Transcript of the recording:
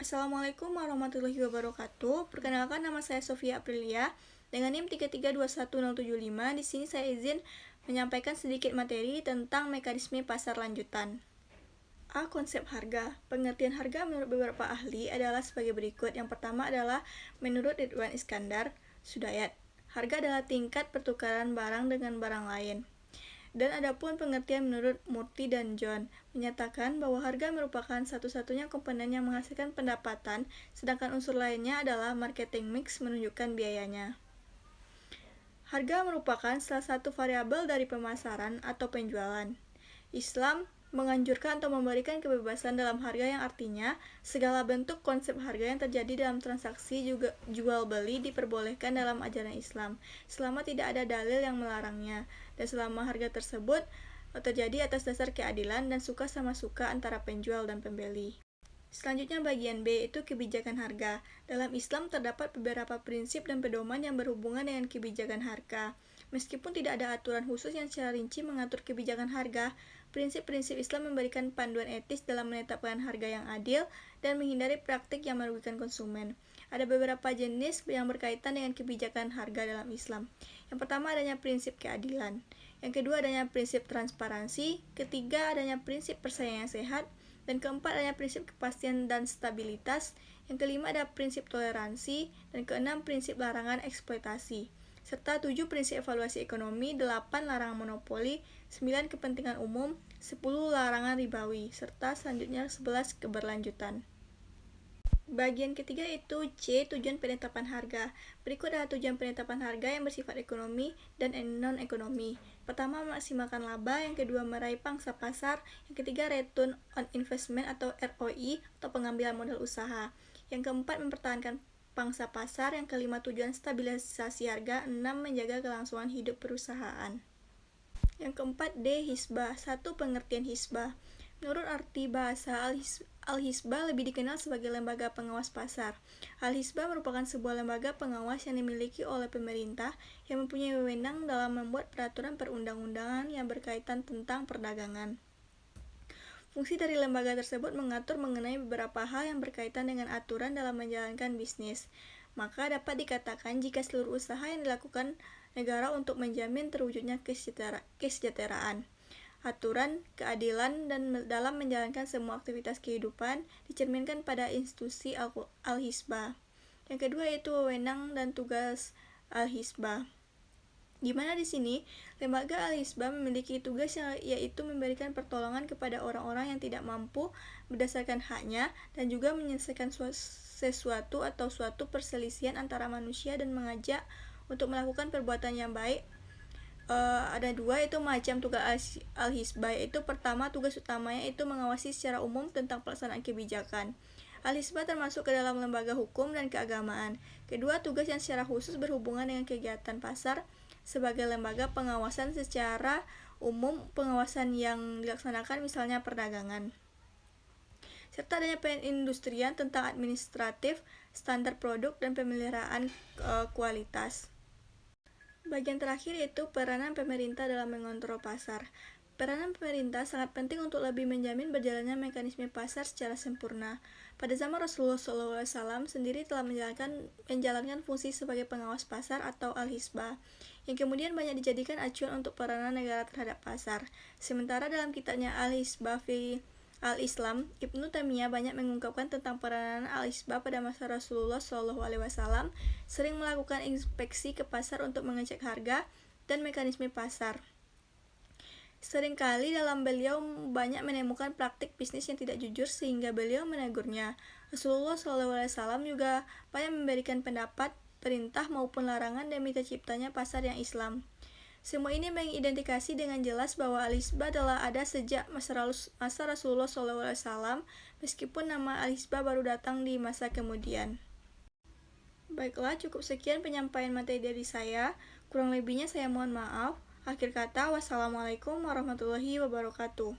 Assalamualaikum warahmatullahi wabarakatuh. Perkenalkan, nama saya Sofia Aprilia dengan NIM 3321075. Di sini saya izin menyampaikan sedikit materi tentang mekanisme pasar lanjutan. Konsep harga. Pengertian harga menurut beberapa ahli adalah sebagai berikut. Yang pertama adalah menurut Ridwan Iskandar Sudayat, harga adalah tingkat pertukaran barang dengan barang lain. Dan adapun pengertian menurut Murty dan John menyatakan bahwa harga merupakan satu-satunya komponen yang menghasilkan pendapatan, sedangkan unsur lainnya adalah marketing mix menunjukkan biayanya. Harga merupakan salah satu variabel dari pemasaran atau penjualan. Islam menganjurkan atau memberikan kebebasan dalam harga, yang artinya segala bentuk konsep harga yang terjadi dalam transaksi juga jual beli diperbolehkan dalam ajaran Islam selama tidak ada dalil yang melarangnya, dan selama harga tersebut terjadi atas dasar keadilan dan suka sama suka antara penjual dan pembeli. Selanjutnya bagian B, itu kebijakan harga. Dalam Islam terdapat beberapa prinsip dan pedoman yang berhubungan dengan kebijakan harga. Meskipun tidak ada aturan khusus yang secara rinci mengatur kebijakan harga, prinsip-prinsip Islam memberikan panduan etis dalam menetapkan harga yang adil dan menghindari praktik yang merugikan konsumen. Ada beberapa jenis yang berkaitan dengan kebijakan harga dalam Islam. Yang pertama adanya prinsip keadilan. Yang kedua adanya prinsip transparansi. Ketiga adanya prinsip persaingan sehat. Dan keempat adanya prinsip kepastian dan stabilitas. Yang kelima ada prinsip toleransi. Dan keenam prinsip larangan eksploitasi. Serta 7 prinsip evaluasi ekonomi, 8 larangan monopoli, 9 kepentingan umum, 10 larangan ribawi, serta selanjutnya 11 keberlanjutan. Bagian ketiga itu C, tujuan penetapan harga. Berikut adalah tujuan penetapan harga yang bersifat ekonomi dan non-ekonomi. Pertama, memaksimalkan laba. Yang kedua, meraih pangsa pasar. Yang ketiga, return on investment atau ROI atau pengambilan modal usaha. Yang keempat, mempertahankan pangsa pasar. Yang kelima, tujuan stabilisasi harga. 6, menjaga kelangsungan hidup perusahaan. Yang keempat, D, hisbah. 1. Pengertian hisbah. Menurut arti bahasa, Al-Hisbah lebih dikenal sebagai lembaga pengawas pasar. Al-Hisbah merupakan sebuah lembaga pengawas yang dimiliki oleh pemerintah yang mempunyai wewenang dalam membuat peraturan perundang-undangan yang berkaitan tentang perdagangan. Fungsi dari lembaga tersebut mengatur mengenai beberapa hal yang berkaitan dengan aturan dalam menjalankan bisnis. Maka dapat dikatakan jika seluruh usaha yang dilakukan negara untuk menjamin terwujudnya kesejahteraan, aturan, keadilan, dan dalam menjalankan semua aktivitas kehidupan dicerminkan pada institusi Al-Hisbah. Yang kedua yaitu wewenang dan tugas Al-Hisbah, di mana di sini lembaga Al-Hisbah memiliki tugas yaitu memberikan pertolongan kepada orang-orang yang tidak mampu berdasarkan haknya dan juga menyelesaikan sesuatu atau suatu perselisihan antara manusia dan mengajak untuk melakukan perbuatan yang baik. Ada dua, yaitu macam tugas Al-Hisbah, yaitu pertama tugas utamanya itu mengawasi secara umum tentang pelaksanaan kebijakan. Al-Hisbah termasuk ke dalam lembaga hukum dan keagamaan. Kedua, tugas yang secara khusus berhubungan dengan kegiatan pasar sebagai lembaga pengawasan secara umum, pengawasan yang dilaksanakan misalnya perdagangan. Serta adanya perindustrian tentang administratif, standar produk, dan pemeliharaan kualitas. Bagian terakhir yaitu peranan pemerintah dalam mengontrol pasar. Peranan pemerintah sangat penting untuk lebih menjamin berjalannya mekanisme pasar secara sempurna. Pada zaman Rasulullah SAW sendiri telah menjalankan fungsi sebagai pengawas pasar atau Al-Hisbah, yang kemudian banyak dijadikan acuan untuk peranan negara terhadap pasar. Sementara dalam kitabnya Al-Hisbah fi Al-Islam, Ibnu Taimiyah banyak mengungkapkan tentang peranan Al-Hisbah pada masa Rasulullah SAW, sering melakukan inspeksi ke pasar untuk mengecek harga dan mekanisme pasar. Seringkali dalam beliau banyak menemukan praktik bisnis yang tidak jujur sehingga beliau menegurnya. Rasulullah SAW juga banyak memberikan pendapat, perintah maupun larangan demi terciptanya pasar yang Islam. Semua ini mengidentifikasi dengan jelas bahwa Al-Hisbah telah ada sejak masa Rasulullah SAW, meskipun nama Al-Hisbah baru datang di masa kemudian. Baiklah, cukup sekian penyampaian materi dari saya. Kurang lebihnya saya mohon maaf. Akhir kata, wassalamualaikum warahmatullahi wabarakatuh.